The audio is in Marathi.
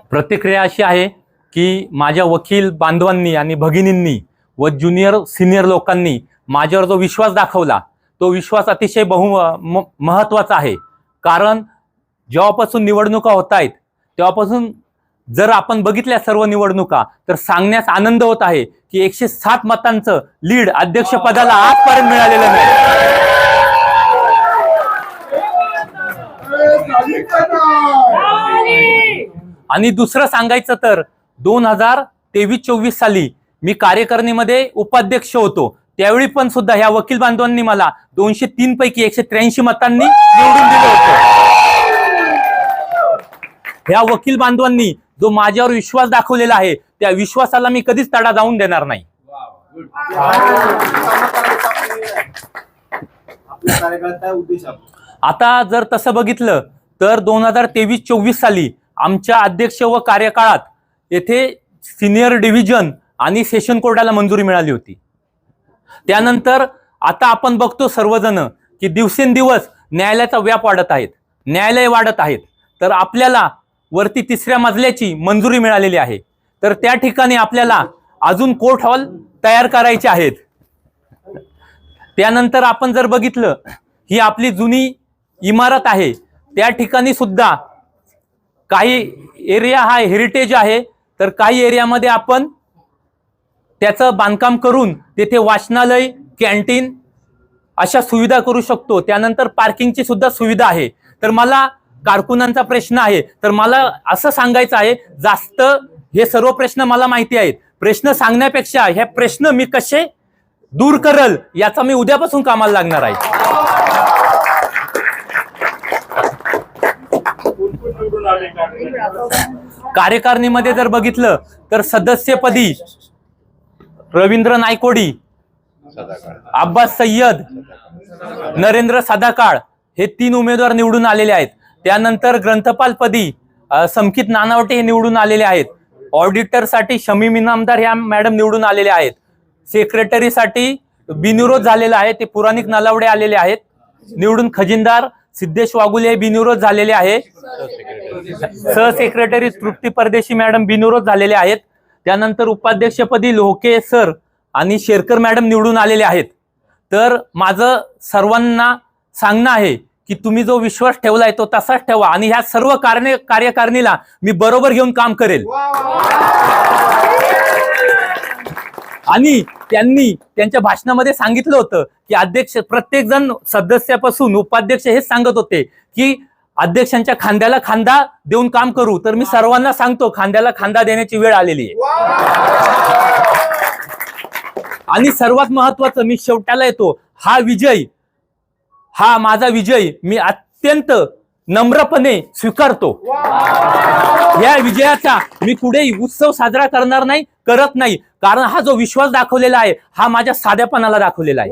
प्रतिक्रिया अशी आहे की माझ्या वकील बांधवांनी आणि भगिनींनी व ज्युनियर सिनियर लोकांनी माझ्यावर जो विश्वास दाखवला तो विश्वास अतिशय महत्त्वाचा आहे। कारण जेव्हापासून निवडणुका होत आहेत तेव्हापासून जर आपण बघितल्या सर्व निवडणुका तर सांगण्यास आनंद होत आहे की 107 मतांचं लीड अध्यक्षपदाला आजपर्यंत मिळालेलं नाही। आणि दुसरं सांगायचं तर 2023-24 साली मी कार्यकारिणीमध्ये उपाध्यक्ष होतो, त्यावेळी पण सुद्धा ह्या वकील बांधवांनी मला 203 पैकी 183 मतांनी निवडून दिलं होतं। ह्या वकील बांधवांनी जो माझ्यावर विश्वास दाखवलेला आहे त्या विश्वासाला मी कधीच तडा जाऊन देणार नाही। आता जर तसं बघितलं तर 2023-24 साली आमच्या अध्यक्ष व कार्यकाळात येथे सिनियर डिव्हिजन आणि सेशन कोर्टाला मंजुरी मिळाली होती। त्यानंतर आता आपण बघतो सर्वजण की दिवसेंदिवस न्यायालयाचा व्याप वाढत आहेत, न्यायालय वाढत आहेत, तर आपल्याला वरती 3ऱ्या मजल्याची मंजुरी मिळालेली आहे। तर त्या ठिकाणी आपल्याला अजून कोर्ट हॉल तयार करायचे आहेत। त्यानंतर आपण जर बघितलं ही आपली जुनी इमारत आहे, त्या ठिकाणी सुद्धा काही एरिया हा हेरिटेज आहे, तर काही एरियामध्ये आपण त्याचं बांधकाम करून तेथे वाचनालय, कॅन्टीन अशा सुविधा करू शकतो। त्यानंतर पार्किंगची सुद्धा सुविधा आहे। तर मला कारकुनांचा प्रश्न आहे, तर मला असं सांगायचं आहे, जास्त हे सर्व प्रश्न मला माहिती आहेत, प्रश्न सांगण्यापेक्षा हे प्रश्न मी कसे दूर करल याचा मी उद्यापासून कामाला लागणार आहे। कार्यकारिणीमध्ये जर बघितलं तर सदस्यपदी रवींद्र नायकोडी, अब्बास सय्यद, नरेंद्र सदाकाळ हे 3 उमेदवार निवडून आलेले आहेत। त्यानंतर ग्रंथपालपदी संकित नानावटे हे निवडून आलेले आहेत। ऑडिटरसाठी शमीम इनामदार ह्या मॅडम निवडून आलेले आहेत। सेक्रेटरीसाठी बिनविरोध झालेला आहे, ते पुराणिक नलावडे आलेले आहेत निवडून। खजिनदार सिद्धेश वागुले हे बिनविरोध झालेले आहे। सहसेक्रेटरी तृप्ती परदेशी मॅडम बिनविरोध झालेले आहेत। त्यानंतर उपाध्यक्षपदी लोके सर आणि शेरकर मॅडम निवडून आलेले आहेत। तर माझं सर्वांना सांगणं आहे की तुम्ही जो विश्वास ठेवलाय तो तसाच ठेवा आणि ह्या सर्व कार्यकारिणीला मी बरोबर घेऊन काम करेल। आणि त्यांनी त्यांच्या भाषणामध्ये सांगितलं होतं की अध्यक्ष प्रत्येक जण सदस्यापासून उपाध्यक्ष हेच सांगत होते की अध्यक्षांच्या खांद्याला खांदा देऊन काम करू। तर मी सर्वांना सांगतो खांद्याला खांदा देण्याची वेळ आलेली आहे। आणि सर्वात महत्वाचं मी शेवटाला येतो, हा विजय, हा माझा विजय मी अत्यंत नम्रपणे स्वीकारतो। या विजयाचा मी कुठेही उत्सव साजरा करणार नाही, करत नाही, कारण हा जो विश्वास दाखवलेला आहे हा माझ्या साधेपणाला दाखवलेला आहे।